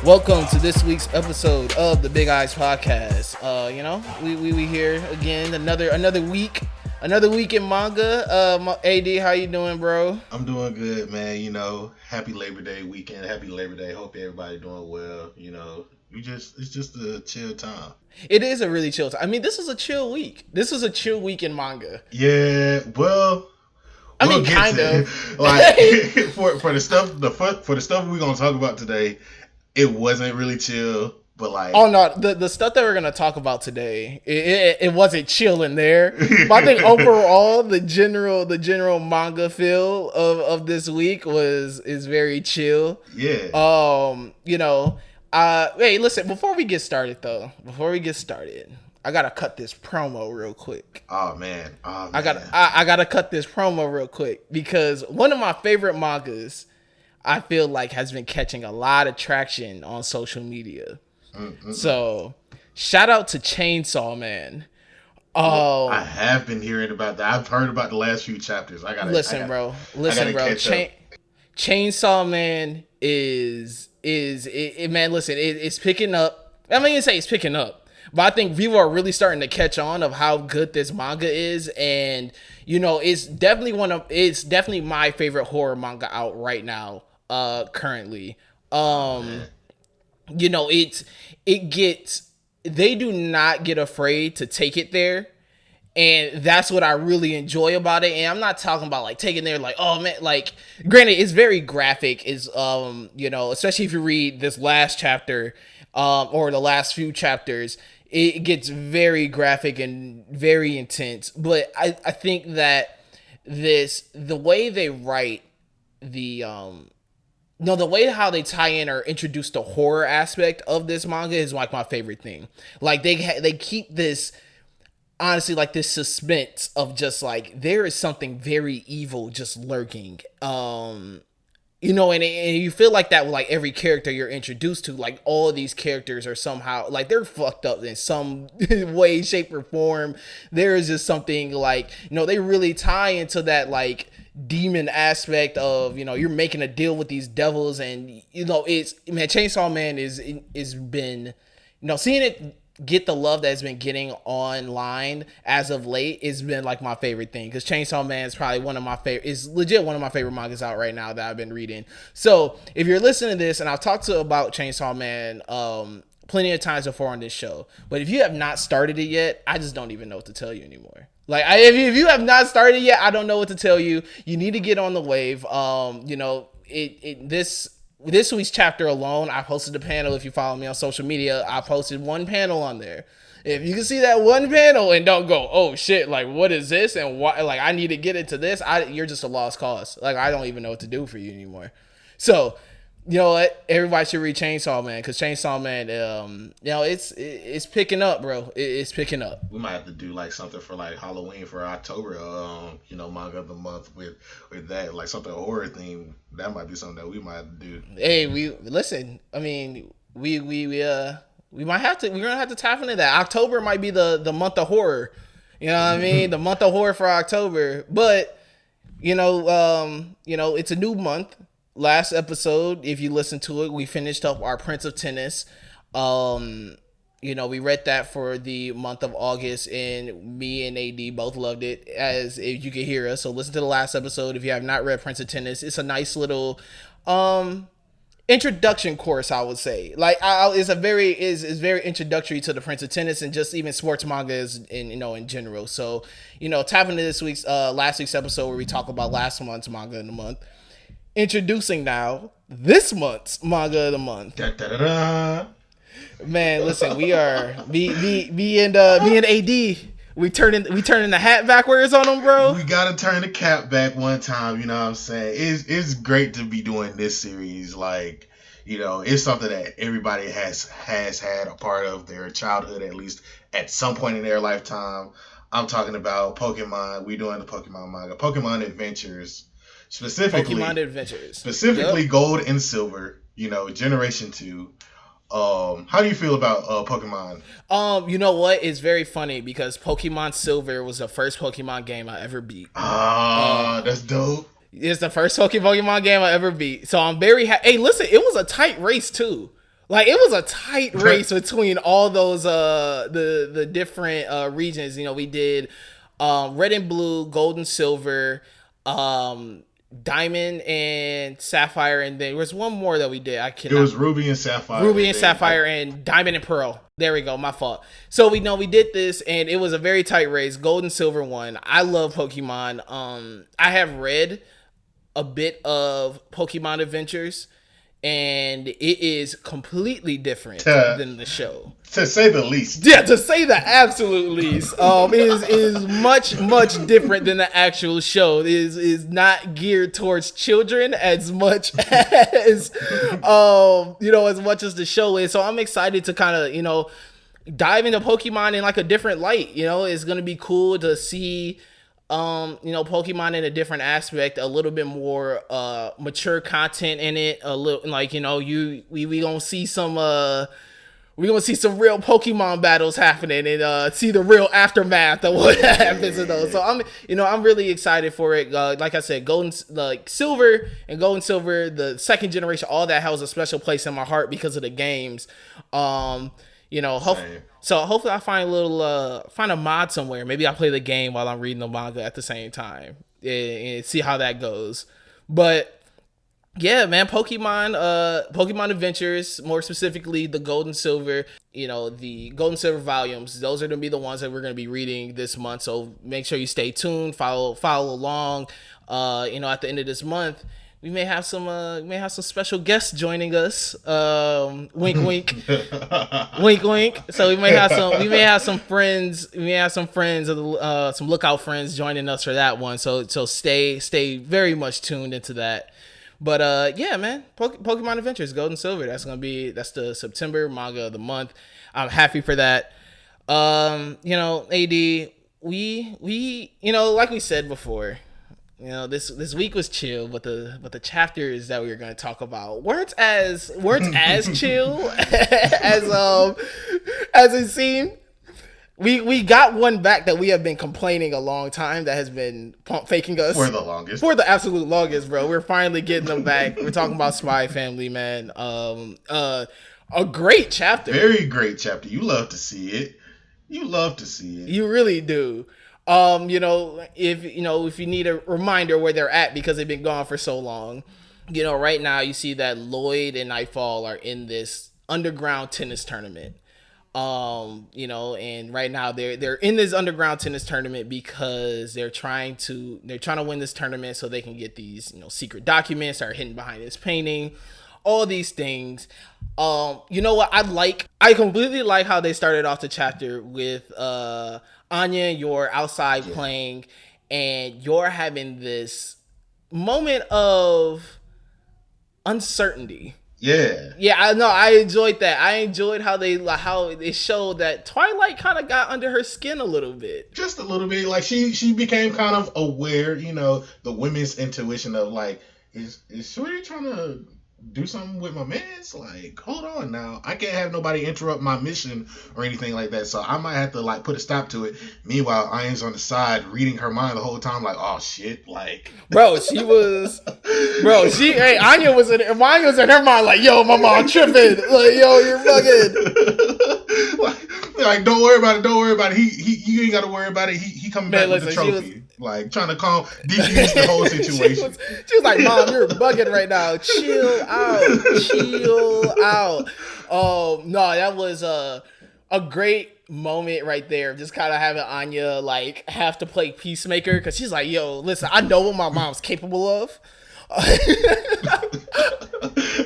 Welcome to this week's episode of the Big Eyes Podcast. We here again, another week in manga. AD, how you doing, bro? I'm doing good, man. Happy Labor Day weekend. Happy Labor Day. Hope everybody doing well. It's just a chill time. It is a really chill time. I mean, this is a chill week. This is a chill week in manga. Yeah, well, kind of. Like for the stuff we're gonna talk about today, it wasn't really chill. But oh no, the stuff that we're gonna talk about today, it wasn't chill in there. But I think overall, the general manga feel of this week is very chill. Yeah. Hey, listen, before we get started, I gotta cut this promo real quick. Oh man. I gotta cut this promo real quick because one of my favorite mangas, I feel like, has been catching a lot of traction on social media. So, shout out to Chainsaw Man. I have been hearing about that. I've heard about the last few chapters. Listen, bro. Chainsaw Man it's picking up. I mean, say it's picking up, but I think people are really starting to catch on of how good this manga is, and it's definitely my favorite horror manga out right now. Currently, they do not get afraid to take it there. And that's what I really enjoy about it. And I'm not talking about like taking there like, oh man, like granted, it's very graphic, especially if you read this last chapter, or the last few chapters, it gets very graphic and very intense. But I think that the way they write the way how they tie in or introduce the horror aspect of this manga is like my favorite thing. Like they keep this, honestly, like this suspense of just like there is something very evil just lurking. And you feel like that with like every character you're introduced to. Like all of these characters are somehow like they're fucked up in some way, shape, or form. There is just something like they really tie into that like demon aspect of you're making a deal with these devils, and Chainsaw Man is been seeing it get the love that it's been getting online as of late has been like my favorite thing, because Chainsaw Man is probably legit one of my favorite mangas out right now that I've been reading. So if you're listening to this, and I've talked about Chainsaw Man plenty of times before on this show, but if you have not started it yet, I just don't even know what to tell you anymore. Like if you have not started yet, I don't know what to tell you. You need to get on the wave. This week's chapter alone, I posted a panel. If you follow me on social media, I posted one panel on there. If you can see that one panel and don't go, oh shit, like what is this and why? Like I need to get into this. You're just a lost cause. Like I don't even know what to do for you anymore. So you know what? Everybody should read Chainsaw Man, because Chainsaw Man, it's picking up, bro. It's picking up. We might have to do like something for like Halloween for October, manga of the month with that, like something horror theme. That might be something that we might have to do. Hey, listen. I mean, we might have to. We're gonna have to tap into that. October might be the month of horror. You know what I mean? The month of horror for October. But it's a new month. Last episode, if you listen to it, we finished up our Prince of Tennis. We read that for the month of August, and me and AD both loved it, as if you can hear us. So listen to the last episode if you have not read Prince of Tennis. It's a nice little introduction course, I would say. Like it's very introductory to the Prince of Tennis and just even sports manga in general. So tap into this week's last week's episode where we talk about last month's manga of the month. Introducing now this month's manga of the month. Da, da, da, da. Man, listen, me and AD, we turning the hat backwards on them, bro. We gotta turn the cap back one time. You know what I'm saying? It's great to be doing this series. Like, it's something that everybody has had a part of their childhood, at least at some point in their lifetime. I'm talking about Pokemon. We doing the Pokemon manga, Pokemon Adventures. Specifically yep. Gold and Silver, Generation 2. How do you feel about Pokemon? You know what? It's very funny because Pokemon Silver was the first Pokemon game I ever beat. That's dope. It's the first Pokemon game I ever beat. So I'm very happy. Hey, listen, it was a tight race too. Like it was a tight race between all those the different regions. You know, we did red and blue, gold and silver, diamond and sapphire, and there was one more that we did. It was ruby and sapphire. Ruby and sapphire and diamond and pearl. There we go. My fault. So we know we did this, and it was a very tight race. Gold and silver won. I love Pokemon. I have read a bit of Pokemon Adventures, and it is completely different than the show, to say the least. Yeah, to say the absolute least. Is much different than the actual show. It is not geared towards children as much as as much as the show is. So I'm excited to kind of dive into Pokemon in like a different light. It's gonna be cool to see Pokemon in a different aspect, a little bit more mature content in it, a little like we gonna see some we're gonna see some real Pokemon battles happening and see the real aftermath of what happens in those. So I'm really excited for it. Like I said, Silver and Gold and Silver, the second generation, all that has a special place in my heart because of the games. So hopefully I find a mod somewhere. Maybe I'll play the game while I'm reading the manga at the same time and see how that goes. But yeah, man, Pokemon Adventures, more specifically the Gold and Silver, the Gold and Silver volumes, those are going to be the ones that we're going to be reading this month. So make sure you stay tuned, follow along. At the end of this month, we may have some special guests joining us. Wink, wink, wink, wink. So we may have some friends. We may have some friends of some lookout friends joining us for that one. So stay very much tuned into that. But yeah, man, Pokemon Adventures, Gold and Silver. That's the September manga of the month. I'm happy for that. AD, we like we said before. This week was chill, but the chapters that we were going to talk about weren't as chill as it seemed. We got one back that we have been complaining a long time that has been pump faking us for the absolute longest, bro. We're finally getting them back. We're talking about Spy Family, man. A great chapter, very great chapter. You love to see it. You really do. If you need a reminder where they're at because they've been gone for so long, right now you see that Lloyd and Nightfall are in this underground tennis tournament. And right now they're in this underground tennis tournament because they're trying to win this tournament so they can get these, secret documents that are hidden behind this painting, all these things. What I completely like how they started off the chapter with, Anya, you're outside playing and you're having this moment of uncertainty. Yeah, I know. I enjoyed that. I enjoyed how they showed that Twilight kind of got under her skin a little bit. Just a little bit. Like she became kind of aware, the women's intuition of like, is Shorty trying to do something with my mans? Like, hold on now. I can't have nobody interrupt my mission or anything like that. So I might have to like put a stop to it. Meanwhile, Anya's on the side reading her mind the whole time, like, oh shit, like Anya was in her mind like, yo, my mom tripping. Like, yo, you're fucking like don't worry about it. You ain't gotta worry about it. He coming back with the trophy. Like trying to defuse the whole situation. She was like, Mom, you're bugging right now. Chill out. Oh no, that was a great moment right there. Just kind of having Anya like have to play peacemaker because she's like, yo, listen, I know what my mom's capable of.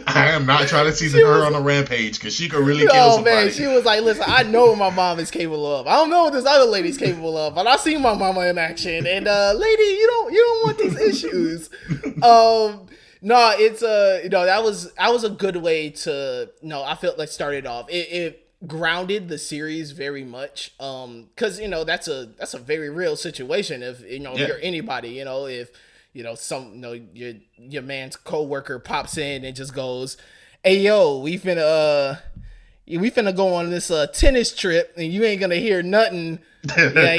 I am not trying to season her on a rampage because she could really kill somebody. Man, she was like, listen, I know what my mom is capable of. I don't know what this other lady's capable of, but I see my mama in action. And lady, you don't want these issues. No, it's that was a good way to I felt like started off. It grounded the series very much. Cause that's a very real situation if you're anybody, if your man's coworker pops in and just goes, hey yo, we finna we finna go on this tennis trip, and you ain't gonna hear nothing. Yeah,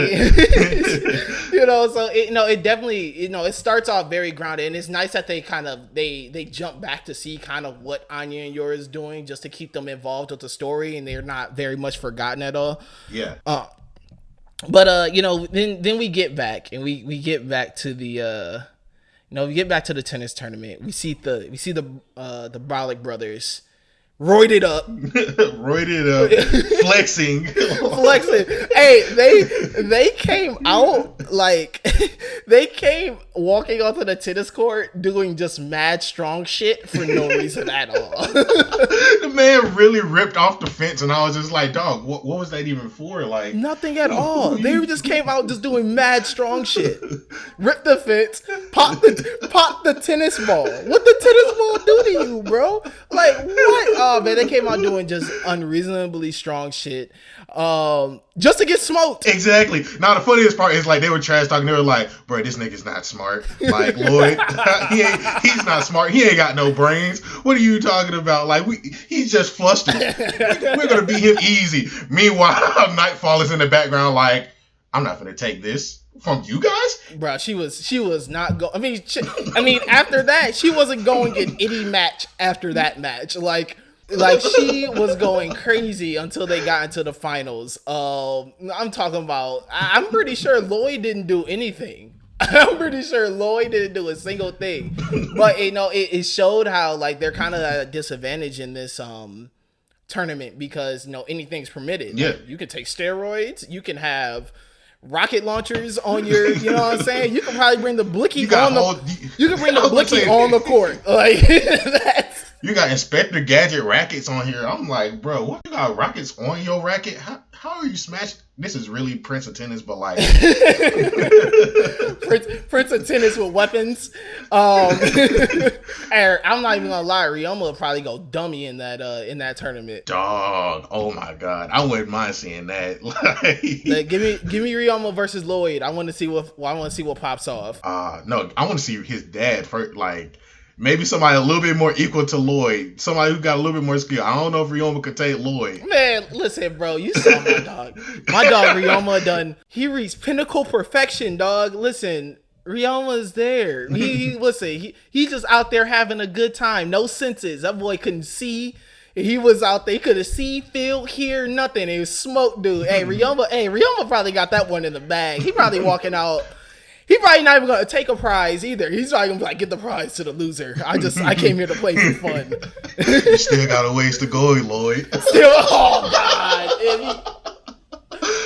so it definitely, it starts off very grounded, and it's nice that they kind of they jump back to see kind of what Anya and Yor is doing, just to keep them involved with the story, and they're not very much forgotten at all. Yeah. But then we get back, and we get back to the we get back to the tennis tournament. We see the Brolic brothers roided up, flexing. Hey, they came out like they came walking onto the tennis court doing just mad strong shit for no reason at all. The man really ripped off the fence, and I was just like, dog, what was that even for? Like, nothing at all. They just came out just doing mad strong shit. Ripped the fence, popped the tennis ball. What the tennis ball do to you, bro? Like, what? Oh man, they came out doing just unreasonably strong shit, just to get smoked. Exactly. Now the funniest part is like they were trash talking. They were like, "Bro, this nigga's not smart. Like Lloyd, he's not smart. He ain't got no brains. What are you talking about? Like he's just flustered. We're gonna beat him easy." Meanwhile, Nightfall is in the background, like, "I'm not gonna take this from you guys." Bro, she was not going. I mean, after that, she wasn't going in any match after that match. Like she was going crazy until they got into the finals. I'm talking about. I'm pretty sure Lloyd didn't do anything. I'm pretty sure Lloyd didn't do a single thing. But it showed how like they're kind of at a disadvantage in this tournament, because anything's permitted. Yeah, like, you can take steroids. You can have rocket launchers on your, you know what I'm saying? You can probably bring the blicky on the court. Like that's. You got Inspector Gadget rackets on here. I'm like, bro, what, you got rockets on your racket? How are you smashing? This is really Prince of Tennis, but like Prince of Tennis with weapons. I'm not even gonna lie, Ryoma will probably go dummy in that tournament. Dog, oh my god, I wouldn't mind seeing that. Like, give me Ryoma versus Lloyd. I want to see what pops off. No, I want to see his dad first. Like, maybe somebody a little bit more equal to Lloyd. Somebody who got a little bit more skill. I don't know if Ryoma could take Lloyd. Man, listen, bro. You saw my dog. My dog Ryoma he reached pinnacle perfection, dog. Listen, Ryoma's there. He's just out there having a good time. No senses. That boy couldn't see. He was out there. He couldn't see, feel, hear, nothing. It was smoke, dude. Ryoma probably got that one in the bag. He probably walking out. He probably not even gonna take a prize either. He's probably gonna be like, "Get the prize to the loser. I came here to play for fun." You still got a ways to go, Lloyd. Oh god!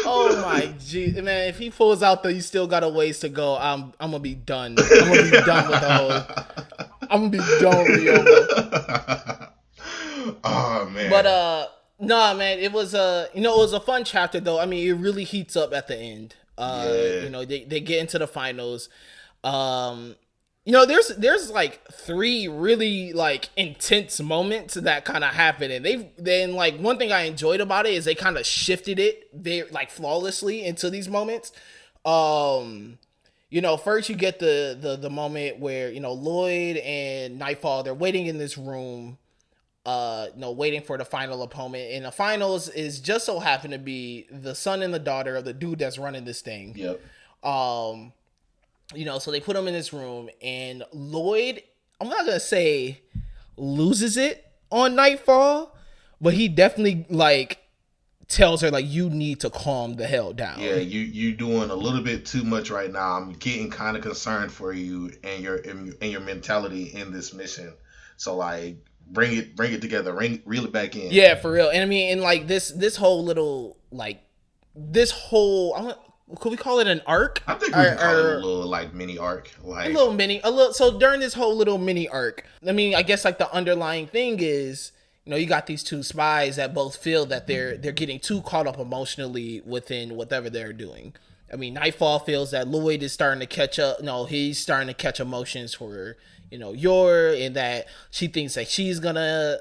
Oh my G, man! If he pulls out you still got a ways to go, I'm gonna be done. I'm gonna be done with the whole. I'm gonna be done with Ryoma. Oh man! But nah, man, it was it was a fun chapter though. I mean, it really heats up at the end. They get into the finals. There's like 3 really like intense moments that kind of happen, and like one thing I enjoyed about it is they kind of shifted it very like flawlessly into these moments. First you get the moment where Lloyd and Nightfall, they're waiting in this room, waiting for the final opponent, and the finals is just so happen to be the son and the daughter of the dude that's running this thing. Yep. So they put him in this room, and Lloyd, I'm not gonna say loses it on Nightfall, but he definitely like tells her like, you need to calm the hell down. Yeah, you doing a little bit too much right now. I'm getting kind of concerned for you and your mentality in this mission. So like, bring it together, reel it back in. Yeah, for real. And I mean, and like this whole little could we call it an arc? I think we can call it a little like mini arc, like So during this whole little mini arc, I mean, I guess like the underlying thing is, you got these 2 spies that both feel that they're getting too caught up emotionally within whatever they're doing. I mean, Nightfall feels that Lloyd is starting to catch up. No, he's starting to catch emotions for Yor, and that she thinks that she's gonna,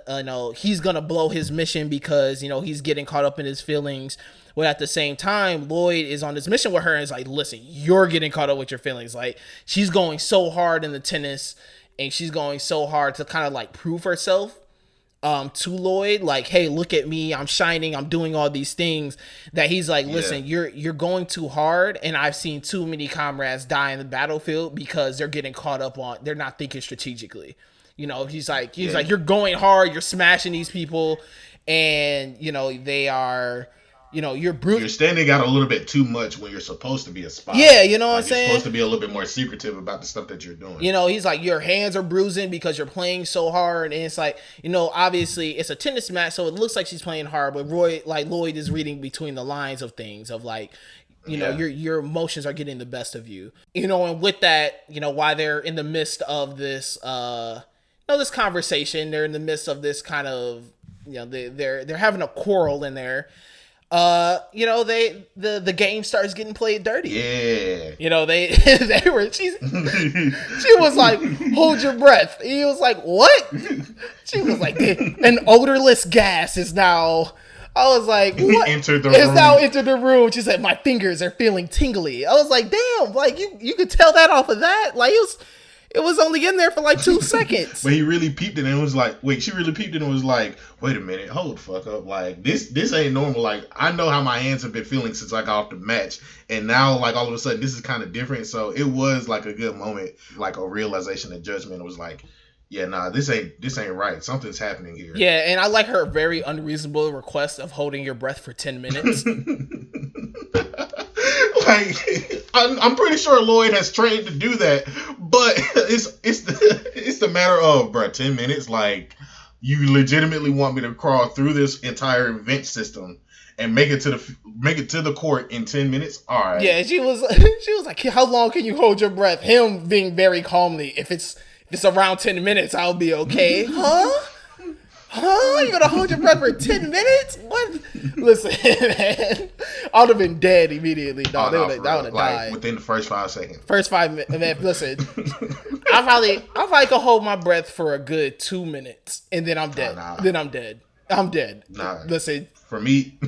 he's gonna blow his mission because he's getting caught up in his feelings. But at the same time, Lloyd is on this mission with her and is like, listen, you're getting caught up with your feelings. Like, she's going so hard in the tennis, and she's going so hard to kind of like prove herself. to Lloyd, like, hey, look at me, I'm shining, I'm doing all these things, that he's like, listen, you're going too hard, and I've seen too many comrades die in the battlefield because they're getting caught up on, they're not thinking strategically. He's like, you're going hard, you're smashing these people, and they are, you're brutal. You're standing out a little bit too much when you're supposed to be a spy. Yeah, you know what I'm saying? You're supposed to be a little bit more secretive about the stuff that you're doing. He's like, your hands are bruising because you're playing so hard. And it's like, obviously it's a tennis match, so it looks like she's playing hard, but Lloyd is reading between the lines of things of like, your emotions are getting the best of you. And with that, while they're in the midst of this, this conversation, they're in the midst of this kind of, they're having a quarrel in there. The game starts getting played dirty. Yeah. They were, she was like, hold your breath. He was like, what? She was like, an odorless gas is now, I was like, what? Now entered the room. She said, my fingers are feeling tingly. I was like, damn, like you could tell that off of that. Like it was only in there for like 2 seconds. But he really peeped it and was like, wait, she really peeped it and was like, wait a minute, hold the fuck up. Like, this ain't normal. Like, I know how my hands have been feeling since I got off the match. And now, like, all of a sudden, this is kind of different. So it was like a good moment, like a realization of judgment. It was like, yeah, nah, this ain't right. Something's happening here. Yeah, and I like her very unreasonable request of holding your breath for 10 minutes. Like, I'm pretty sure Lloyd has trained to do that, but it's the matter of, bro, 10 minutes. Like, you legitimately want me to crawl through this entire event system and make it to the court in 10 minutes? All right. Yeah, she was like, how long can you hold your breath? Him being very calmly, if it's around 10 minutes, I'll be okay. Huh? You gonna hold your breath for 10 minutes? What? Listen, man, I would have been dead immediately, dog. I would have died within the first 5 seconds. First 5 minutes, man. Listen, I probably could hold my breath for a good 2 minutes, and then I'm dead. Then I'm dead. I'm dead. Nah. Listen, for me,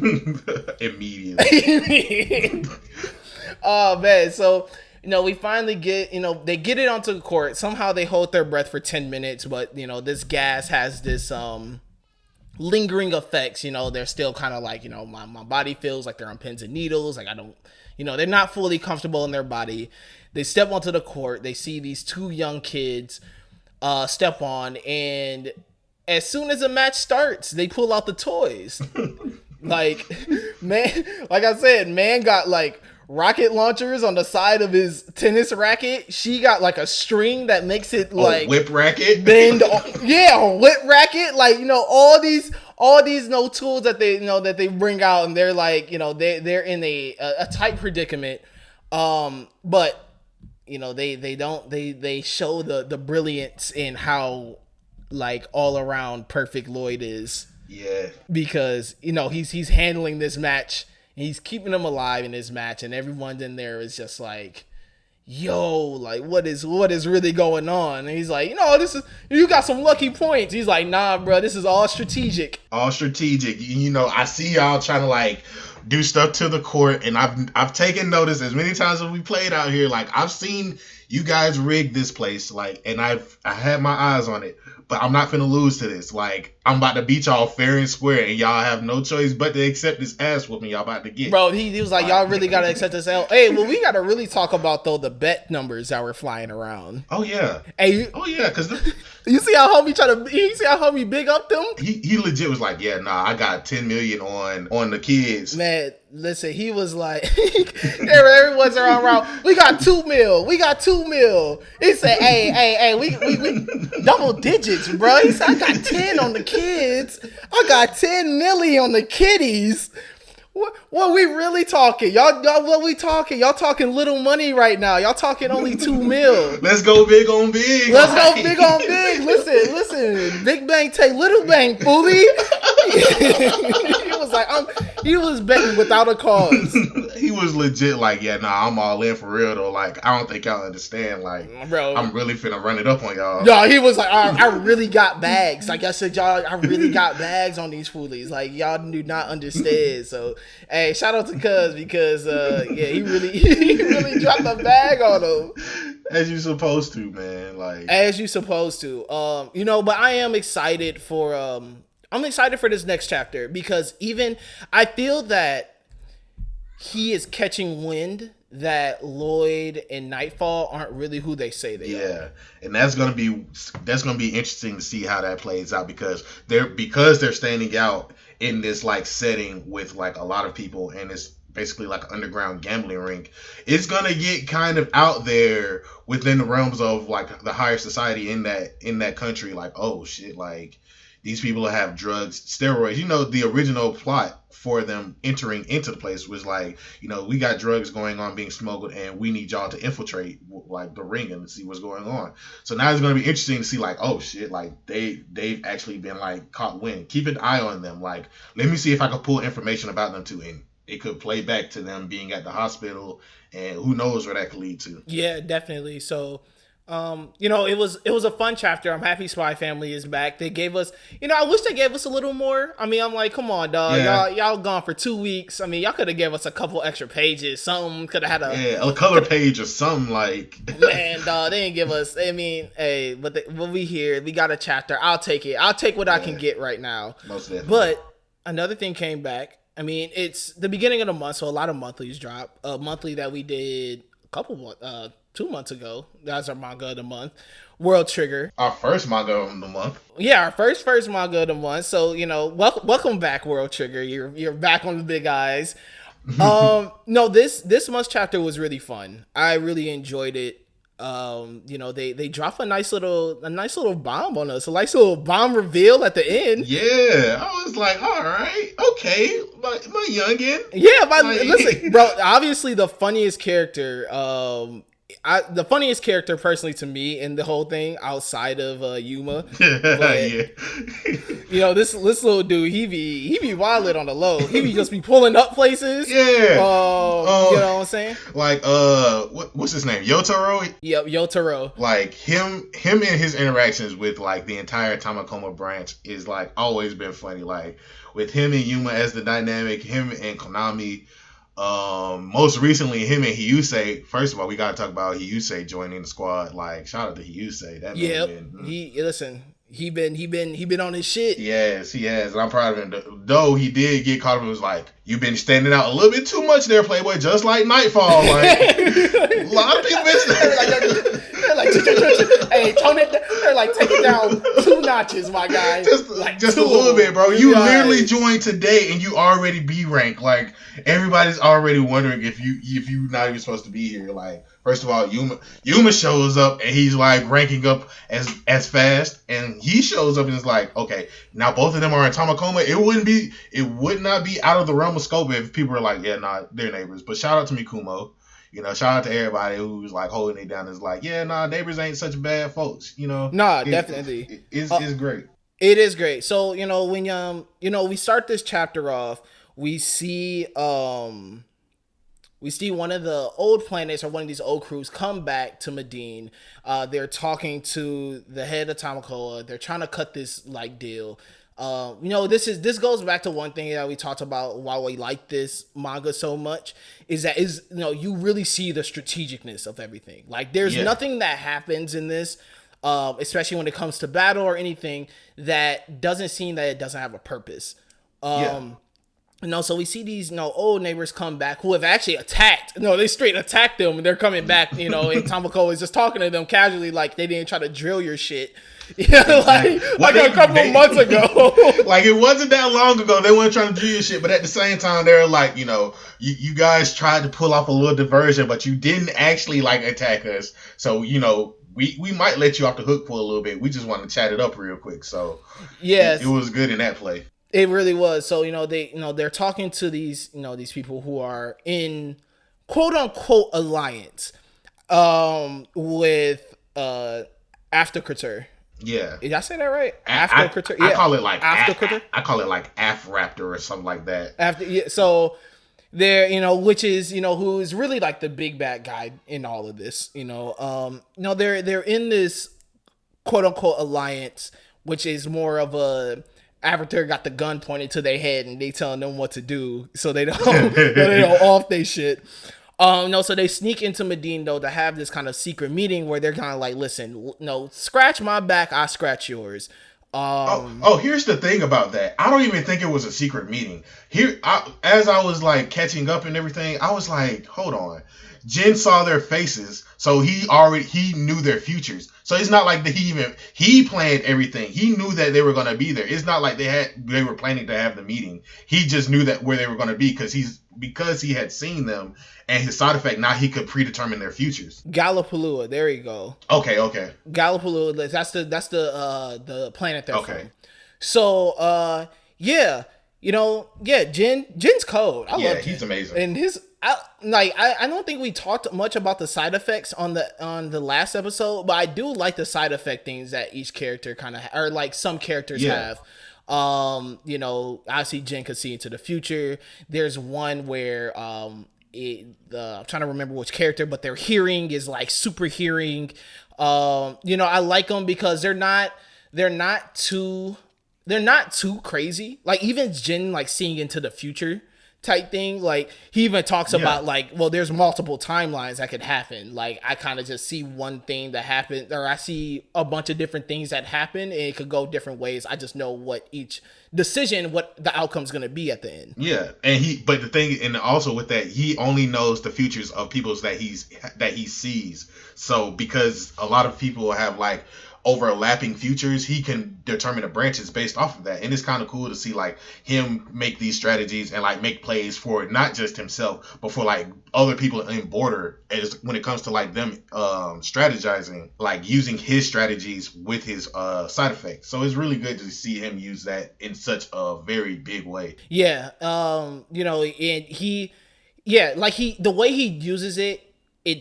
immediately. Oh man, so. We finally get, they get it onto the court. Somehow they hold their breath for 10 minutes, but, this gas has this lingering effects. They're still kind of like, my body feels like they're on pins and needles. Like, I don't, they're not fully comfortable in their body. They step onto the court. They see these 2 young kids step on. And as soon as the match starts, they pull out the toys. Like, man, like I said, man got like rocket launchers on the side of his tennis racket. She got like a string that makes it like whip racket. Bend, a whip racket. Like, all these tools that they bring out, and they're like, they're in a tight predicament. But they show the brilliance in how like all around perfect Lloyd is. Yeah. Because he's handling this match. He's keeping them alive in this match, and everyone in there is just like, yo, like, what is really going on? And he's like, you got some lucky points. He's like, nah, bro, this is all strategic. All strategic. I see y'all trying to, like, do stuff to the court, and I've taken notice as many times as we played out here. Like, I've seen you guys rig this place, like, and I had my eyes on it. But I'm not finna lose to this. Like, I'm about to beat y'all fair and square, and y'all have no choice but to accept this ass whooping y'all about to get. Bro, he was like, y'all really gotta accept this L. Hey, well, we gotta really talk about, though, the bet numbers that were flying around. Oh, yeah. Hey, because... You see how homie big up them? He legit was like, yeah, nah, I got 10 million on the kids. Man, listen, he was like, everyone's around, we got 2 mil. He said, hey, we double digits, bro. He said, I got 10 on the kids. I got 10 million on the kiddies. What we really talking? Y'all what we talking? Y'all talking little money right now. Y'all talking only 2 mil. Let's go big on big. Go big on big. Listen. Big bang take little bang, foolie. He was betting without a cause. He was legit like, yeah, nah, I'm all in for real though. Like, I don't think y'all understand. Like, bro, I'm really finna run it up on y'all. No, he was like, I really got bags. Like I said, y'all, I really got bags on these foolies. Like, y'all do not understand. So, hey, shout out to Cuz because, yeah, he really dropped a bag on him. As you supposed to, man. Like, As you supposed to. But I am excited for I'm excited for this next chapter because even I feel that he is catching wind that Lloyd and Nightfall aren't really who they say they are. yeah, and that's gonna be interesting to see how that plays out because they're standing out in this like setting with like a lot of people and it's basically like an underground gambling ring. It's gonna get kind of out there within the realms of like the higher society in that country. Like, oh shit, like these people have drugs, steroids. The original plot for them entering into the place was like, we got drugs going on being smuggled, and we need y'all to infiltrate like the ring and see what's going on. So now it's going to be interesting to see like, oh shit, like they've actually been like caught wind. Keep an eye on them. Like, let me see if I can pull information about them too, and it could play back to them being at the hospital, and who knows where that could lead to. Yeah, definitely. So, it was a fun chapter. I'm happy Spy Family is back. They gave us, I wish they gave us a little more. I mean, I'm like, come on, dog. Yeah. Y'all gone for 2 weeks. I mean, y'all could have gave us a couple extra pages. Something could have had a color page or something like. Man, dog, they didn't give us. I mean, hey, but we here. We got a chapter. I'll take it. I'll take what I can get right now. Most definitely. But another thing came back. I mean, it's the beginning of the month, so a lot of monthlies drop. A monthly that we did a couple 2 months ago. That's our manga of the month. World Trigger. Our first manga of the month. Yeah, our first manga of the month. So, welcome back, World Trigger. You're back on the big eyes. No, this month's chapter was really fun. I really enjoyed it. They drop a nice little bomb on us, a nice little bomb reveal at the end. Yeah, I was like, all right, okay, my youngin. Yeah, listen, bro. Obviously, the funniest character, the funniest character personally to me in the whole thing outside of Yuma. But, yeah. This little dude, he be wildin' on the low. He be just be pulling up places. Yeah. You know what I'm saying? Like what's his name? Yotaro? Yep, Yotaro. Like him and his interactions with like the entire Tamakoma branch is like always been funny. Like with him and Yuma as the dynamic, him and Konami. Most recently him and Hyusei. First of all, we gotta talk about Hyusei joining the squad. Like, shout out to Hyusei. That He been on his shit. Yes, he has, and I'm proud of him. Though he did get caught up, and was like, "You've been standing out a little bit too much there, Playboy." Just like Nightfall, like a lot of people been like, hey, tone it. They're like, take it down 2 notches, my guy. Just a little bit, bro. You literally joined today, and you already B rank. Like, everybody's already wondering if you not even supposed to be here. Like, first of all, Yuma shows up, and he's like ranking up as fast, and he shows up and is like, okay, now both of them are in Tamakoma. It would not be out of the realm of scope if people were like, yeah, nah, they're neighbors. But shout out to Mikumo. Shout out to everybody who's like holding it down. Is like, yeah, nah, neighbors ain't such bad folks. Nah, definitely. It's great. It is great. So when we start this chapter off, we see one of the old planets or one of these old crews come back to Medine. They're talking to the head of Tamakoa. They're trying to cut this like deal. This goes back to one thing that we talked about why we like this manga so much is that you really see the strategicness of everything. Like there's nothing that happens in this, especially when it comes to battle or anything that doesn't seem that it doesn't have a purpose. So we see these, old neighbors come back who have actually attacked. No, they straight attacked them and they're coming back, and Tomoko is just talking to them casually like they didn't try to drill your shit. Like a couple of months ago. Like it wasn't that long ago. They weren't trying to drill your shit, but at the same time, they're like, you guys tried to pull off a little diversion, but you didn't actually like attack us. So, we might let you off the hook for a little bit. We just want to chat it up real quick. So yes, it was good in that play. It really was. So, they're talking to these people who are in quote unquote alliance with Aftercrater. Yeah. Did I say that right? Aftercrater. Yeah. I call it like Aftercrater. I call it like Afraptor or something like that. So they're, which is, who is really like the big bad guy in all of this, they're in this quote unquote alliance, which is more of a Avatar got the gun pointed to their head and they telling them what to do so they don't off they shit. No, so they sneak into Medine though to have this kind of secret meeting where they're kind of like, listen, no, scratch my back, I scratch yours. Here's the thing about that. I don't even think it was a secret meeting. As I was like catching up and everything, I was like, hold on. Jin saw their faces, so he knew their futures. So it's not like that he planned everything. He knew that they were gonna be there. It's not like they were planning to have the meeting. He just knew that where they were gonna be because he had seen them and his side effect. Now he could predetermine their futures. Gallipalooza, there you go. Okay. Gallipalooza, that's the planet they're from. So Jin's cold. I love he's amazing. And I don't think we talked much about the side effects on the last episode, but I do like the side effect things that each character kind of or like some characters have. Obviously Jin could see into the future. There's one where I'm trying to remember which character, but their hearing is like super hearing. I like them because they're not too crazy. Like even Jin like seeing into the future type thing. Like he even talks about like, well, there's multiple timelines that could happen. Like I kind of just see one thing that happened, or I see a bunch of different things that happen and it could go different ways. I just know what each decision, what the outcome's going to be at the end. Yeah. But the thing, and also with that, he only knows the futures of people that he sees. So because a lot of people have like overlapping futures, he can determine the branches based off of that. And it's kind of cool to see like him make these strategies and like make plays for not just himself, but for like other people in Border, as when it comes to like them strategizing, like using his strategies with his side effects. So it's really good to see him use that in such a very big way. Yeah. And the way he uses it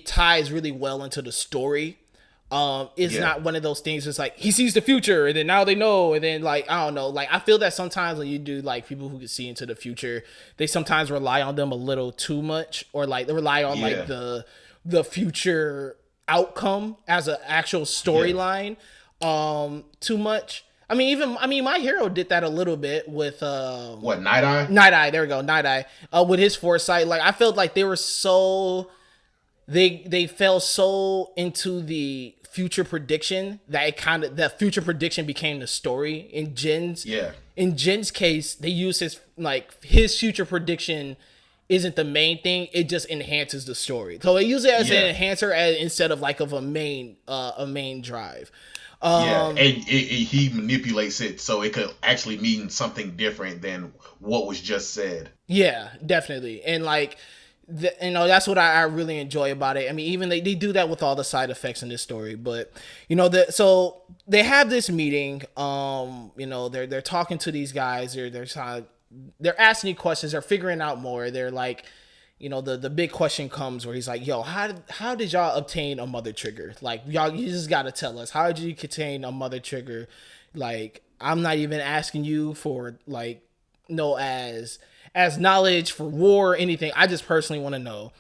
ties really well into the story. It's not one of those things. It's like he sees the future, and then now they know, and then like I don't know. Like I feel that sometimes when you do like people who can see into the future, they sometimes rely on them a little too much, or like they rely on like the future outcome as an actual storyline too much. I mean, My Hero did that a little bit with Night Eye. Night Eye, there we go, Night Eye. With his foresight, like I felt like they were so. They fell so into the future prediction that that future prediction became the story. In Jin's case, they use his future prediction isn't the main thing. It just enhances the story. So they use it as an enhancer instead of like of a main drive. And he manipulates it so it could actually mean something different than what was just said. Yeah, definitely. And like. That's what I really enjoy about it. I mean, even they do that with all the side effects in this story, but so they have this meeting. They're talking to these guys. They're asking questions. They're figuring out more. They're like, the big question comes where he's like, "Yo, how did y'all obtain a mother trigger? Like, y'all, you just gotta tell us. How did you obtain a mother trigger? Like, I'm not even asking you for like as knowledge for war or anything. I just personally want to know."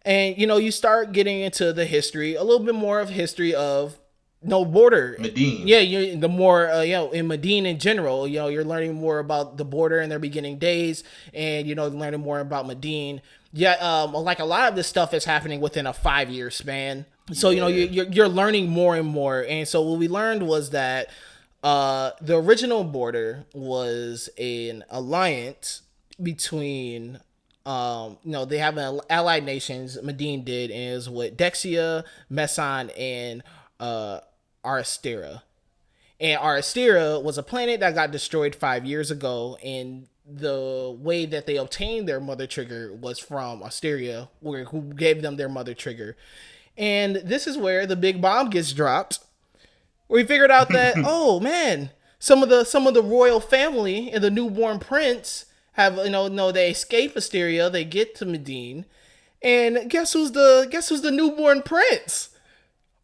And you start getting into the history, a little bit more of history of Border. Medine. Yeah, the more in Medine in general, you're learning more about the Border in their beginning days, and learning more about Medine. Yeah, like a lot of this stuff is happening within a 5-year span. So you're learning more and more. And so what we learned was that the original Border was an alliance between they have an allied nations. Medine did, and it was with Dexia, Meson, and Aristera. And Aristera was a planet that got destroyed 5 years ago, and the way that they obtained their mother trigger was from Asteria, who gave them their mother trigger. And this is where the big bomb gets dropped. We figured out that oh man, some of the royal family and the newborn prince have they escape Asteria, they get to Medine, and guess who's the newborn prince?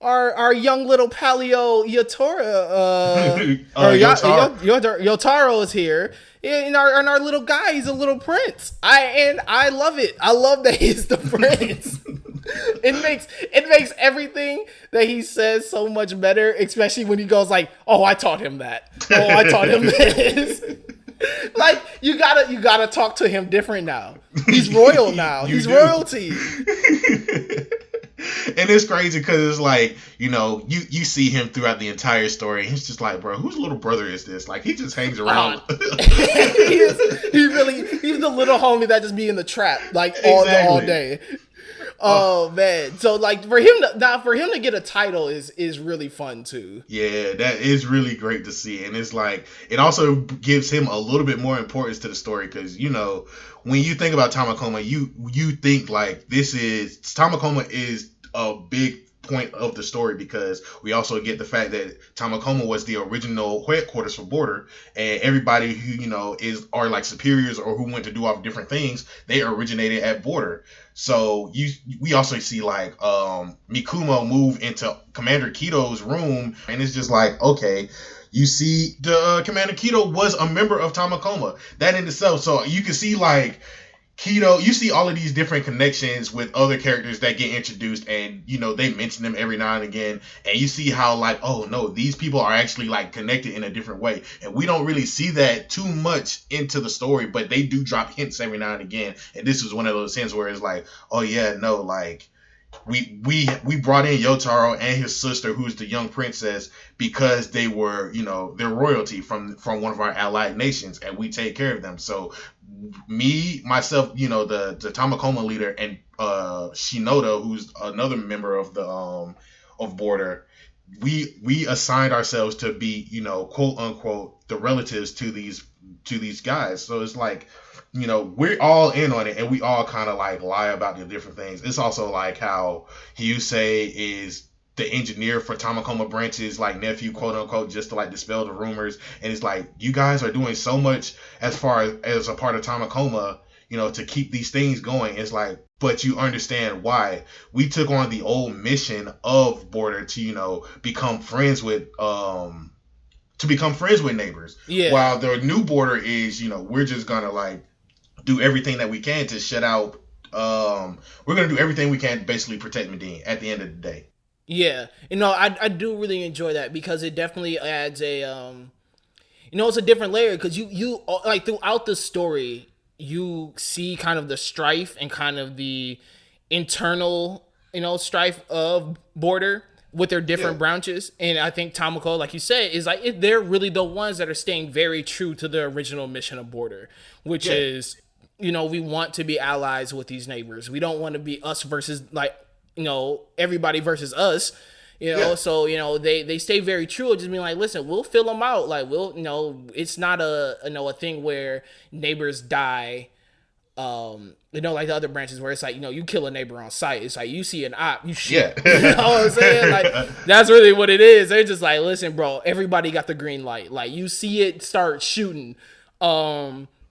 Our young little Paleo Yotaro, Yotaro is here, and our little guy, he's a little prince. I love it. I love that he's the prince. It makes everything that he says so much better, especially when he goes like, "Oh, I taught him that. Oh, I taught him this." Like you gotta talk to him different now. He's royal now. You He's do. royalty. And it's crazy because it's like, you see him throughout the entire story. He's just like, bro, whose little brother is this? Like, he just hangs around. He's the little homie that just be in the trap like all day. Oh man. So like for him to get a title is really fun too. Yeah, that is really great to see. And it's like, it also gives him a little bit more importance to the story because, when you think about Tamakoma, you think like Tamakoma is a big point of the story because we also get the fact that Tamakoma was the original headquarters for Border, and everybody who are like superiors or who went to do all different things, they originated at Border. So we also see like Mikumo move into Commander Kito's room, and it's just like, okay, you see the Commander Kito was a member of Tamakoma. That in itself, so you can see like Kito, you see all of these different connections with other characters that get introduced, and they mention them every now and again, and you see how like, oh no, these people are actually like connected in a different way, and we don't really see that too much into the story, but they do drop hints every now and again, and this is one of those hints where it's like, oh yeah, no, like we brought in Yotaro and his sister, who's the young princess, because they were, they're royalty from one of our allied nations, and we take care of them. So myself, the Tamakoma leader, and Shinoda, who's another member of the of Border, we assigned ourselves to be, quote unquote, the relatives to these guys. So it's like, we're all in on it, and we all kind of like lie about the different things. It's also like how Hyusei is the engineer for Tamakoma Branch's like nephew, quote unquote, just to like dispel the rumors. And it's like, you guys are doing so much as far as a part of Tamakoma, to keep these things going. It's like, but you understand why we took on the old mission of Border to, become friends with neighbors. Yeah. While the new Border is, we're just gonna like do everything that we can to shut out. We're gonna do everything we can to basically protect Medine at the end of the day. Yeah, I do really enjoy that because it definitely adds a it's a different layer because you like throughout the story you see kind of the strife and kind of the internal strife of Border with their different branches, and I think Tamako, like you said, is like they're really the ones that are staying very true to the original mission of Border, which is we want to be allies with these neighbors. We don't want to be us versus like everybody versus us, so they stay very true of just being like, listen, we'll fill them out, like we'll it's not a thing where neighbors die, like the other branches where it's like you kill a neighbor on sight. It's like you see an op, you shoot. You know what I'm saying? Like that's really what it is. They're just like, listen, bro, everybody got the green light, like you see it start shooting.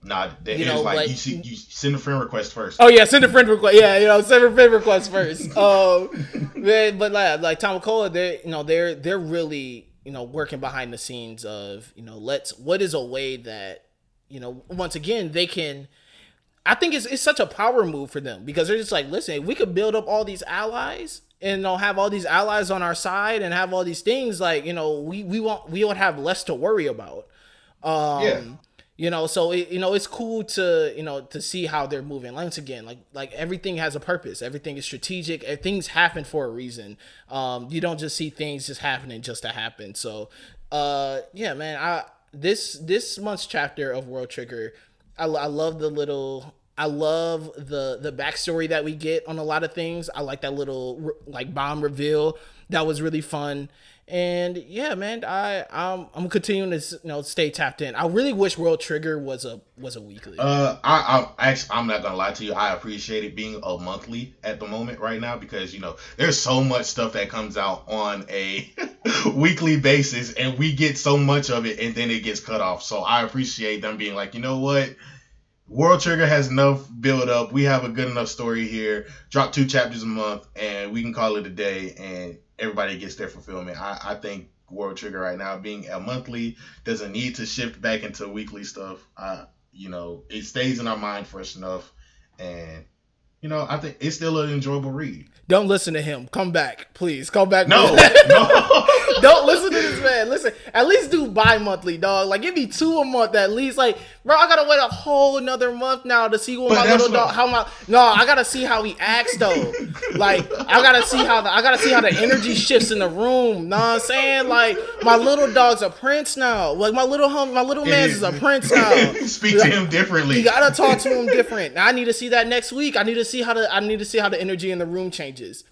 Nah, you send a friend request first. Oh yeah, send a friend request. Yeah, send a friend request first. Man, but like Tamakoa, they're really working behind the scenes of what is a way that once again they can. I think it's such a power move for them because they're just like, listen, we could build up all these allies and have all these allies on our side and have all these things like we won't have less to worry about. So it's cool to see how they're moving. Once again, like everything has a purpose. Everything is strategic. Things happen for a reason. You don't just see things just happening just to happen. So, yeah, man. This month's chapter of World Trigger, I love I love the backstory that we get on a lot of things. I like that little like bomb reveal. That was really fun. And yeah, man, I'm continuing to stay tapped in. I really wish World Trigger was a weekly. I'm not gonna lie to you. I appreciate it being a monthly at the moment right now because there's so much stuff that comes out on a weekly basis, and we get so much of it, and then it gets cut off. So I appreciate them being like, you know what, World Trigger has enough build up. We have a good enough story here. Drop 2 chapters a month, and we can call it a day, and everybody gets their fulfillment. I think World Trigger right now being a monthly doesn't need to shift back into weekly stuff. It stays in our mind fresh enough, and I think it's still an enjoyable read. Don't listen to him. Come back, please. Come back. No. Don't listen to this man. Listen, at least do bi-monthly, dog. Like, give me 2 a month at least. Like, bro, I gotta wait a whole another month now to see what my little dog. No, I gotta see how he acts though. Like, I gotta see how the energy shifts in the room. Know what I'm saying? Like, my little dog's a prince now. Like, my little man is a prince now. Speak to him differently. You gotta talk to him different. Now, I need to see that next week. I need to see how the energy in the room changes.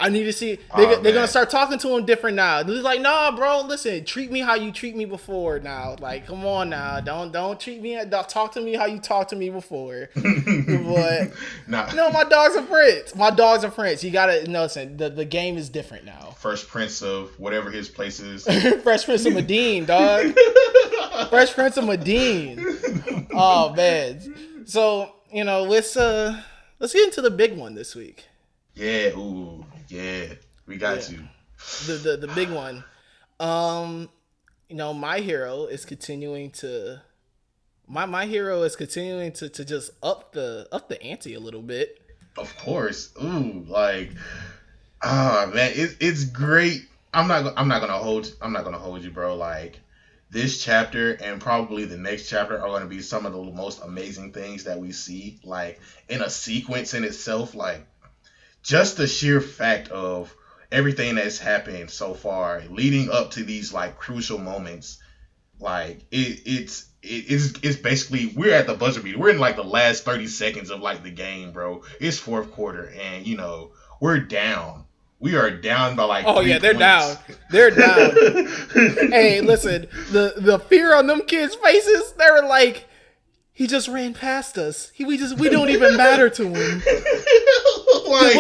I need to see. They're gonna start talking to him different now. They're like, nah, bro, listen, treat me how you treat me before now. Like, come on now, don't treat me. Talk to me how you talked to me before. But no, my dog's a prince. My dog's a prince. You gotta listen. The game is different now. First prince of whatever his place is. Fresh Prince of Medine, dog. Fresh Prince of Medine. Oh man. So let's get into the big one this week. Yeah. Ooh. Yeah, we got you. The big one. My hero is continuing to just up the ante a little bit. Of course. Ooh, like, man, it's great. I'm not gonna hold you, bro. Like, this chapter and probably the next chapter are gonna be some of the most amazing things that we see, like, in a sequence in itself, like. Just the sheer fact of everything that's happened so far, leading up to these like crucial moments, like it's basically we're at the buzzer beater. We're in like the last 30 seconds of like the game, bro. It's fourth quarter, and we're down. We are down by like. Oh yeah, they're down. They're down. Hey, listen, the fear on them kids' faces. They were like. He just ran past us. We don't even matter to him. Like,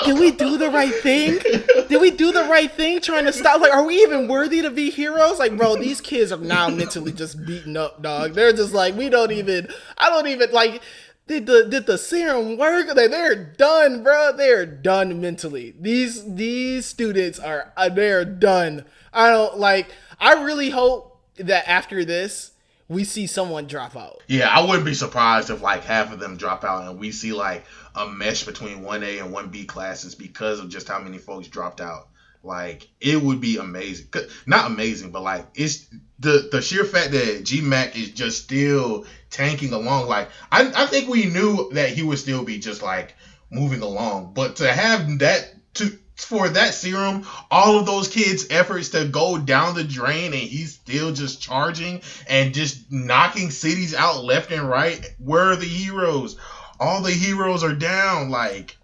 did we do the right thing? Did we do the right thing trying to stop? Like, are we even worthy to be heroes? Like, bro, these kids are now mentally just beaten up, dog. They're just like, I don't even like. Did the serum work? They're done, bro. They're done mentally. These students they're done. I really hope that after this. We see someone drop out. Yeah, I wouldn't be surprised if like half of them drop out and we see like a mesh between 1A and 1B classes because of just how many folks dropped out. Like, it would be amazing. Not amazing, but like it's the sheer fact that GMAC is just still tanking along. Like, I think we knew that he would still be just like moving along, but to have that for that serum, all of those kids' efforts to go down the drain and he's still just charging and just knocking cities out left and right. Where are the heroes? All the heroes are down. Like,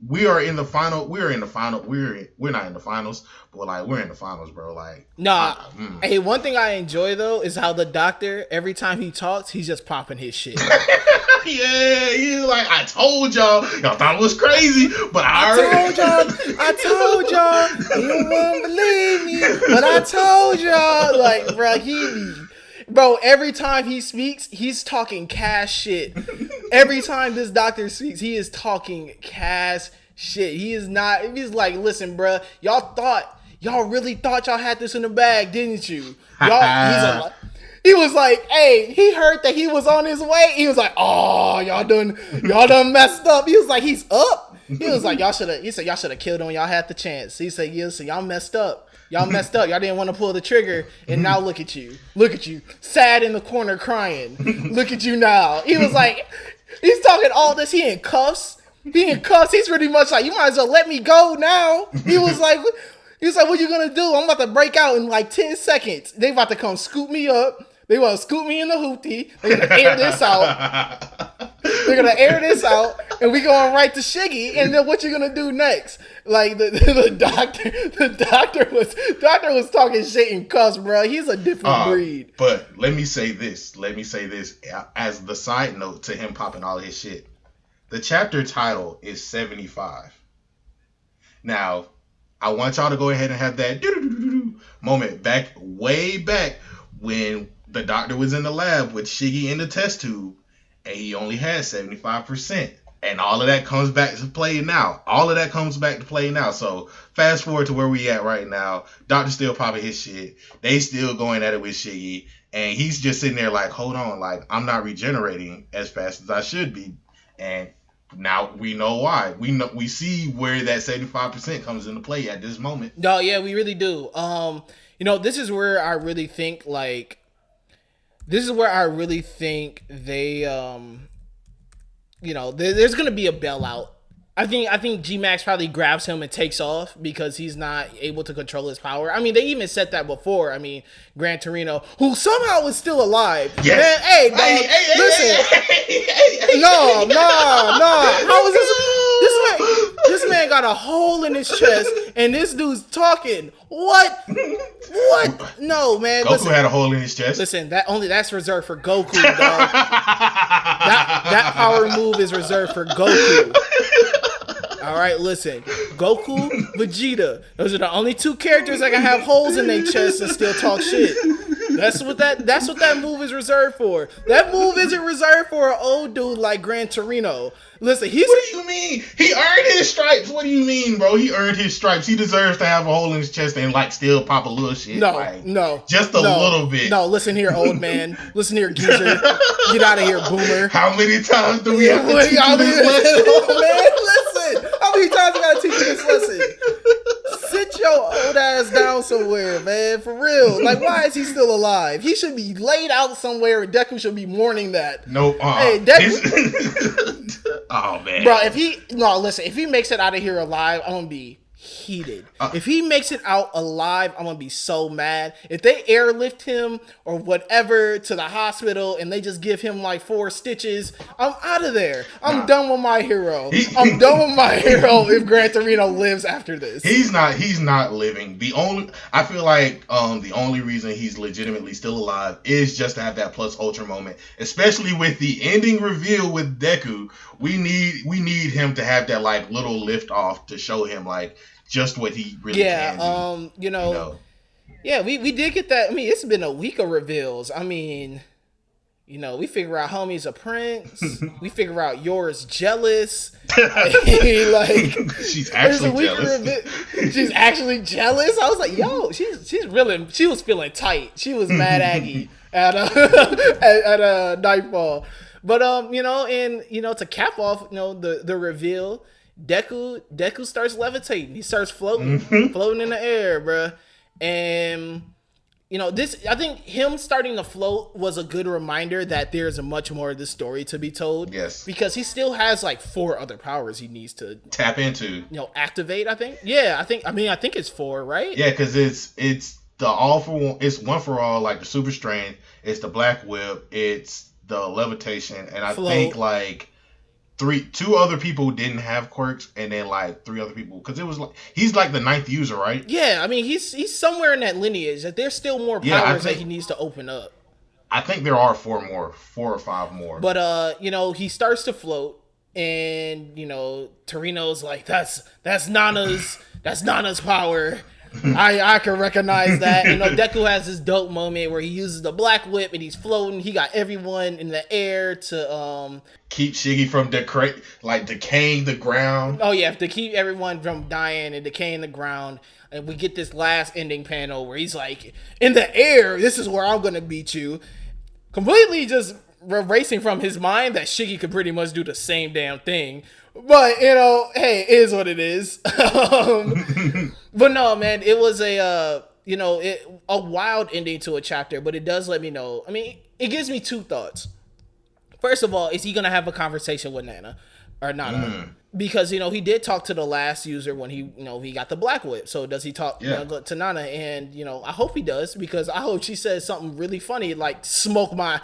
we are in the final. We're in the final. We're not in the finals, but like we're in the finals, bro. Like, Hey, one thing I enjoy though is how the doctor, every time he talks, he's just popping his shit. Yeah, he's like, I told y'all thought it was crazy, but I told y'all, you wouldn't believe me, but I told y'all, like, bro, every time he speaks, he's talking cash shit. Every time this doctor speaks, he is talking cash shit. He's like, listen, bro, y'all really thought y'all had this in the bag, didn't you? He was like, hey, he heard that he was on his way. He was like, oh, y'all done messed up. He was like, he's up. He was like, y'all should have killed him when y'all had the chance. He said, yeah, so y'all messed up. Y'all didn't want to pull the trigger. And now look at you. Sad in the corner crying. Look at you now. He was like, he's talking all this. He in cuffs. He's pretty much like, you might as well let me go now. He was like, what you gonna do? I'm about to break out in like 10 seconds. They about to come scoop me up. They want to scoop me in the hoopty. They're going to air this out. And we going right to Shiggy. And then what you going to do next? Like, the doctor was talking shit in cuss, bro. He's a different breed. But let me say this as the side note to him popping all his shit. The chapter title is 75. Now, I want y'all to go ahead and have that moment way back when the doctor was in the lab with Shiggy in the test tube and he only had 75%. And all of that comes back to play now. So fast forward to where we at right now. Doctor's still popping his shit. They still going at it with Shiggy. And he's just sitting there like, hold on, like, I'm not regenerating as fast as I should be. And Now we know why. We see where that 75% comes into play at this moment. No, yeah, we really do. This is where I really think they there's gonna be a bailout. I think G-Max probably grabs him and takes off because he's not able to control his power. I mean, they even said that before. I mean, Gran Torino, who somehow is still alive. Yes. Man, hey, dog, listen. No. How is this? This man got a hole in his chest, and this dude's talking. What? No, man. Goku had a hole in his chest. Listen, that's reserved for Goku, dog. That power move is reserved for Goku. All right, listen. Goku, Vegeta. Those are the only two characters that can have holes in their chest and still talk shit. That's what that move is reserved for. That move isn't reserved for an old dude like Gran Torino. Listen, What do you mean? He earned his stripes. What do you mean, bro? He earned his stripes. He deserves to have a hole in his chest and still pop a little shit. No. Just a little bit. No, listen here, old man. Listen here, geezer. Get out of here, boomer. How many times do we have to teach you this lesson? Old man, listen. How many times I gotta teach you this lesson? Sit your old ass down somewhere, man. For real. Like, why is he still alive? He should be laid out somewhere, and Deku should be mourning that. Nope. Hey, Deku. Oh man, bro. If he makes it out of here alive, I'm gonna be heated. If he makes it out alive, I'm gonna be so mad. If they airlift him or whatever to the hospital and they just give him like 4 stitches, I'm out of there. I'm done with my hero. I'm done with my hero if Gran Torino lives after this. He's not living. I feel like the only reason he's legitimately still alive is just to have that plus ultra moment, especially with the ending reveal with Deku. We need him to have that like little lift off to show him like just what he really can do. Yeah, we did get that. I mean, it's been a week of reveals. I mean, we figure out homie's a prince. We figure out Yor's jealous. Like she's actually jealous. She's actually jealous. I was like, yo, she was feeling tight. She was mad Aggie at Nightfall. But to cap off, the reveal, Deku starts levitating. He starts floating in the air, bruh. And I think him starting to float was a good reminder that there's much more of this story to be told. Yes, because he still has like 4 other powers he needs to tap into. Activate. I think. Yeah, I think it's 4, right? Yeah, because it's the all for one. It's one for all, like the super strength. It's the black whip. It's the levitation, and I think like 2 other people didn't have quirks, and then like 3 other people, because it was like he's like the 9th user, right? Yeah, I mean he's somewhere in that lineage. That there's still more powers that he needs to open up. I think there are 4 or 5 more. But he starts to float, and Torino's like that's Nana's power. I can recognize that. Deku has this dope moment where he uses the black whip and he's floating. He got everyone in the air to keep Shiggy from decaying the ground. Oh yeah, to keep everyone from dying and decaying the ground. And we get this last ending panel where he's like, in the air, this is where I'm gonna beat you. Completely just erasing from his mind that Shiggy could pretty much do the same damn thing. But hey, it is what it is. But no, man, it was a wild ending to a chapter. But it does let me know. I mean, it gives me 2 thoughts. First of all, is he gonna have a conversation with Nana or Nana? Because he did talk to the last user when he got the black whip. So does he talk to Nana? And I hope he does, because I hope she says something really funny like smoke my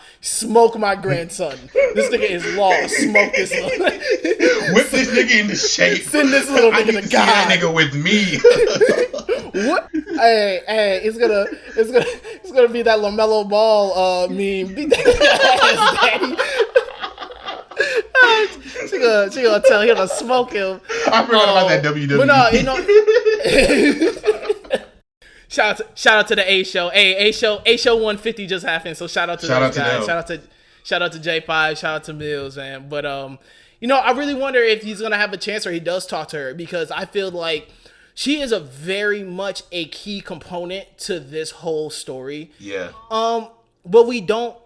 grandson. This nigga is lost. Smoke this little whip this nigga into shape. Send this little nigga to God. That nigga with me. What? Hey, it's gonna be that LaMelo Ball meme. Beat that ass, daddy. She gonna tell him to smoke him. I forgot about that WWE. But no, shout out to the A show. Hey, A show 150 just happened. So shout out to those guys. Shout out to J5. Shout out to Mills, man. But I really wonder if he's gonna have a chance or he does talk to her, because I feel like she is a very much a key component to this whole story. Yeah. But we don't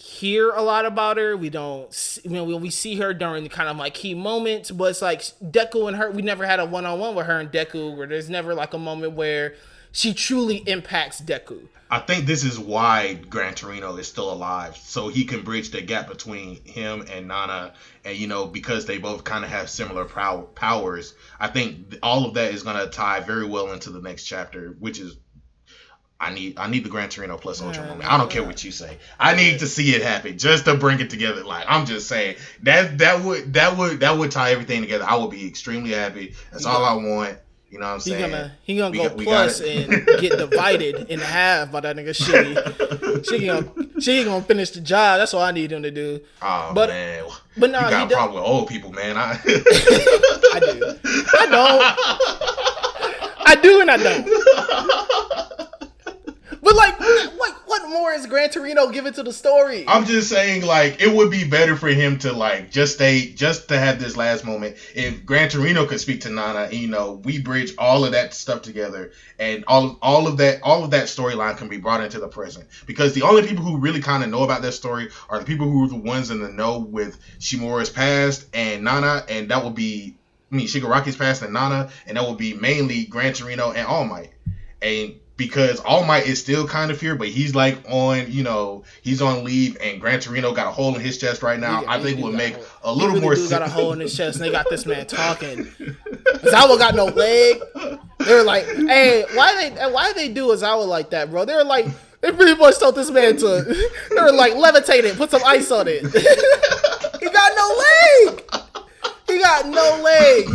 hear a lot about her. We don't, when we see her during kind of like key moments, but it's like Deku and her, we never had a one-on-one with her and Deku where there's never like a moment where she truly impacts Deku. I think this is why Gran Torino is still alive, so he can bridge the gap between him and Nana, and because they both kind of have similar powers. I think all of that is gonna tie very well into the next chapter, which is I need the Gran Torino plus Ultra moment. I don't care what you say. I need to see it happen just to bring it together. Like I'm just saying that would tie everything together. I would be extremely happy. That's all I want. You know what I'm saying? He gonna go plus and get divided in half by that nigga Shiggy. She gonna finish the job. That's all I need him to do. Oh man. But no, you got a problem with old people, man. I do. I do and I don't. But like, what more is Gran Torino giving to the story? I'm just saying, like, it would be better for him to like just to have this last moment. If Gran Torino could speak to Nana, we bridge all of that stuff together, and all of that storyline can be brought into the present. Because the only people who really kind of know about that story are the people who are the ones in the know with Shimura's past and Nana, and that would be Shigaraki's past and Nana, and that would be mainly Gran Torino and All Might. And because All Might is still kind of here, but he's like on, he's on leave, and Gran Torino got a hole in his chest right now. I think would make a little more sense. Got a hole in his chest, and they got this man talking. Zawa got no leg. They were like, "Hey, why they do Zawa like that, bro?" They were like, they pretty much told this man to, they were like, levitate it, put some ice on it. He got no leg. He got no leg.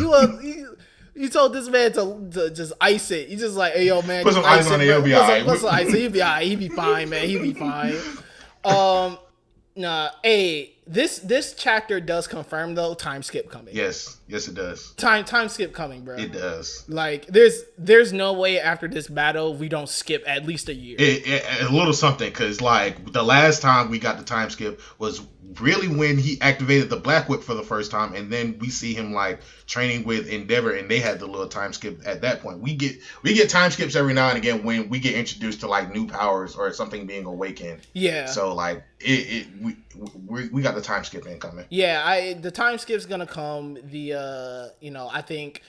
You told this man to just ice it. You just like, hey, yo, man. Put some ice on it, he'll be all right. Put some ice. He'll be all right. He'll be fine, man. He'll be fine. This chapter does confirm, though, time skip coming. Yes, it does. Time skip coming, bro. It does. Like, there's no way after this battle we don't skip at least a year. A little something, because, like, the last time we got the time skip was really when he activated the Black Whip for the first time, and then we see him, like, training with Endeavor, and they had the little time skip at that point. We get time skips every now and again when we get introduced to, like, new powers or something being awakened. Yeah. So, like, we got the time skip incoming. Yeah, the time skip's gonna come. I think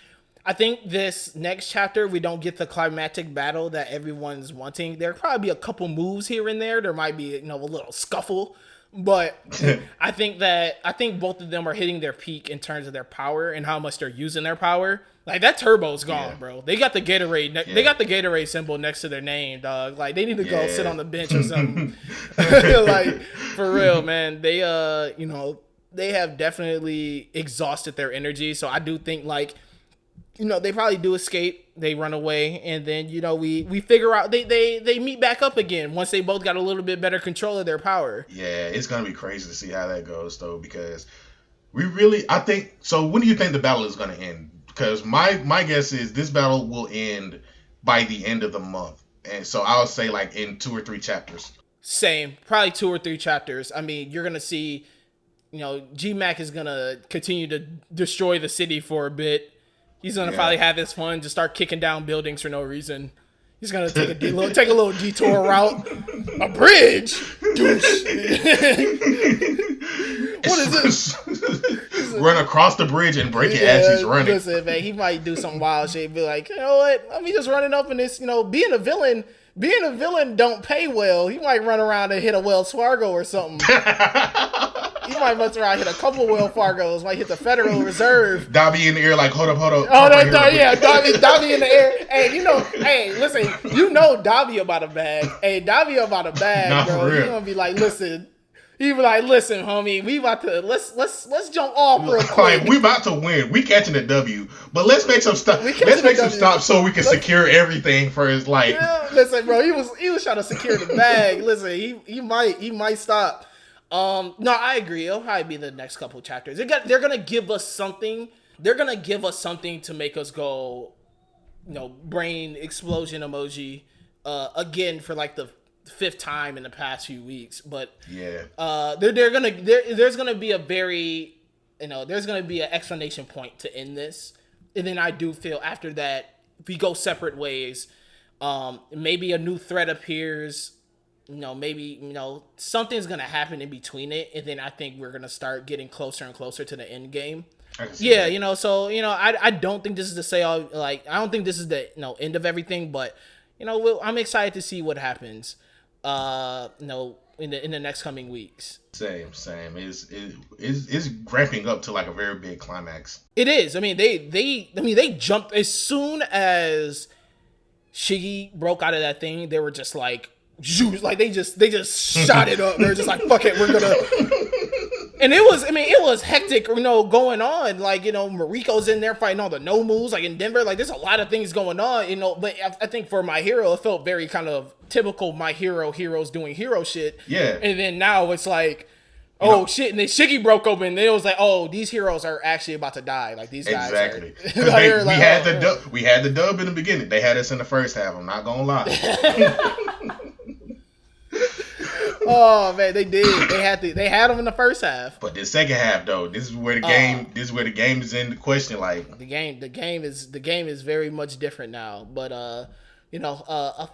this next chapter we don't get the climactic battle that everyone's wanting. There'll probably be a couple moves here and there. There might be a little scuffle, but I think both of them are hitting their peak in terms of their power and how much they're using their power. Like that turbo's gone, bro. They got the Gatorade. They got the Gatorade symbol next to their name, dog. Like they need to go sit on the bench or something. Like for real, man. They they have definitely exhausted their energy. So I do think they probably do escape. They run away, and then we figure out they meet back up again once they both got a little bit better control of their power. Yeah, it's gonna be crazy to see how that goes though, because I think so. When do you think the battle is gonna end? Because my guess is this battle will end by the end of the month, and so I would say like in 2 or 3 chapters. Same, probably 2 or 3 chapters. I mean, you're gonna see, G-Mac is gonna continue to destroy the city for a bit. He's gonna probably have his fun, just start kicking down buildings for no reason. He's gonna take a little detour route, a bridge. Douche. What is this? Run across the bridge and break it as he's running. Listen, man, he might do some wild shit. Be like, you know what? Let me just running up in this. Being a villain don't pay well. He might run around and hit a Wells Fargo or something. He might mess around, hit a couple Wells Fargos, might hit the Federal Reserve. Dobby in the air, like, hold up. Oh, Dobby in the air. Hey, listen, Dobby about a bag. Hey, Dobby about a bag, nah, bro. He's gonna be like, listen. He be like, listen, homie, we about to let's jump off real quick. Like, we about to win. We catching a W, but let's make some stuff. Let's make some stops so we can secure everything for his life. Yeah, listen, bro, he was trying to secure the bag. Listen, he might stop. No, I agree. It'll probably be the next couple chapters. They're gonna give us something. They're gonna give us something to make us go, brain explosion emoji, again for like the 5th time in the past few weeks. But yeah, there's gonna be a very, there's gonna be an explanation point to end this, and then I do feel after that if we go separate ways, maybe a new threat appears. maybe, something's going to happen in between it. And then I think we're going to start getting closer and closer to the end game. Yeah, that. So, I don't think this is to say all, like, I don't think this is the, end of everything, but, I'm excited to see what happens, in the next coming weeks. Same. It's ramping up to like a very big climax. It is. I mean, they jumped as soon as Shiggy broke out of that thing. They were just like, they just shot it up. They're just like, fuck it, we're gonna. And it was hectic, going on. Like, Mariko's in there fighting all the no moves, like in Denver. Like, there's a lot of things going on, but I think for My Hero, it felt very kind of typical My Hero heroes doing hero shit. Yeah. And then now it's like, shit, and then Shiggy broke open, and it was like, these heroes are actually about to die. Like, these guys exactly. Like, we had the dub in the beginning. They had us in the first half. I'm not gonna lie. Oh man, they did. They had them in the first half. But the second half, though, this is where the game is in question. Like the game is very much different now. But a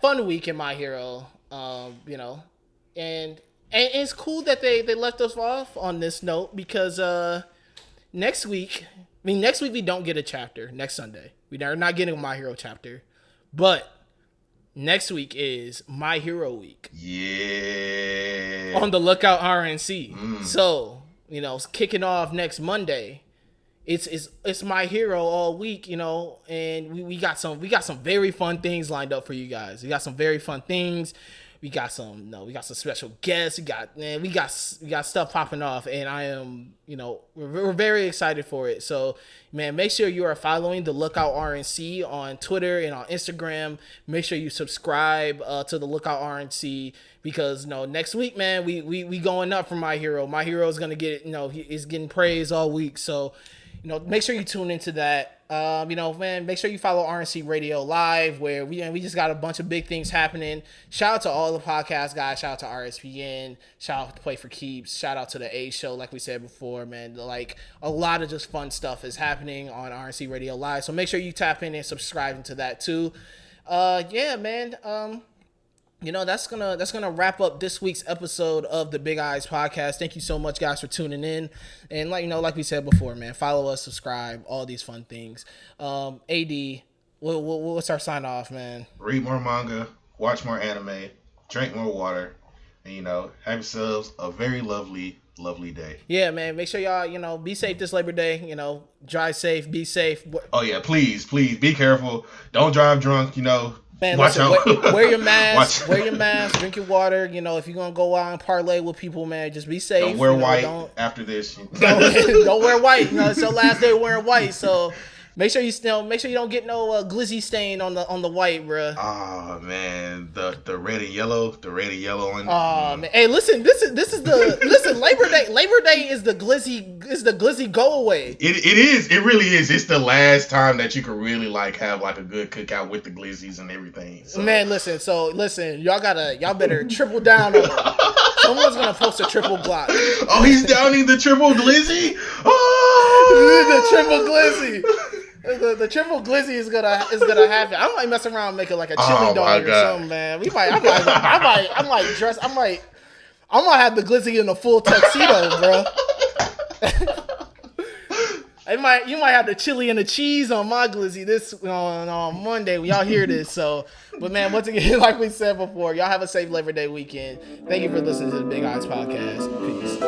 fun week in My Hero. And it's cool that they left us off on this note because next week we don't get a chapter next Sunday. We are not getting a My Hero chapter, but next week is My Hero Week. Yeah. On the lookout, RNC. So, kicking off next Monday. It's My Hero all week, and we got some very fun things lined up for you guys. We got some very fun things. We got some special guests. We got stuff popping off, and I am, we're very excited for it. So, man, make sure you are following the Lookout RNC on Twitter and on Instagram. Make sure you subscribe to the Lookout RNC because next week, man, we going up for My Hero. My Hero is gonna get he's getting praise all week. So, make sure you tune into that. Man, make sure you follow RNC Radio Live where we just got a bunch of big things happening. Shout out to all the podcast guys. Shout out to RSPN. Shout out to Play for Keeps. Shout out to the A Show, like we said before, man. Like a lot of just fun stuff is happening on RNC Radio Live. So make sure you tap in and subscribe to that too. Yeah, man. That's gonna wrap up this week's episode of the Big Eyes Podcast. Thank you so much, guys, for tuning in. And like we said before, man, follow us, subscribe, all these fun things. AD, what's our sign off, man? Read more manga, watch more anime, drink more water, and have yourselves a very lovely day. Yeah, man. Make sure y'all be safe this Labor Day. Drive safe, be safe. Oh yeah, please be careful. Don't drive drunk. Man, watch out. Wear your mask. Wear your mask. Drink your water. If you're gonna go out and parlay with people, man, just be safe. Don't wear white after this. Don't wear white. It's your last day wearing white, so make sure you don't get no glizzy stain on the white, bruh. Oh man, the red and yellow one. Oh man, hey, listen, this is Labor Day. Labor Day is the glizzy go away. It is. It really is. It's the last time that you can really have a good cookout with the glizzies and everything. So. Man, listen, y'all better triple down on it. Someone's gonna post a triple block. Oh, he's downing the triple glizzy. Oh, the triple glizzy. The triple glizzy is gonna happen. I might mess around and make it like a chili dog or something, man. I might dress. I'm gonna have the glizzy in a full tuxedo, bro. You might have the chili and the cheese on my glizzy this on Monday when y'all hear this. So, but man, once again, like we said before, y'all have a safe Labor Day weekend. Thank you for listening to the Big Eyes Podcast. Peace.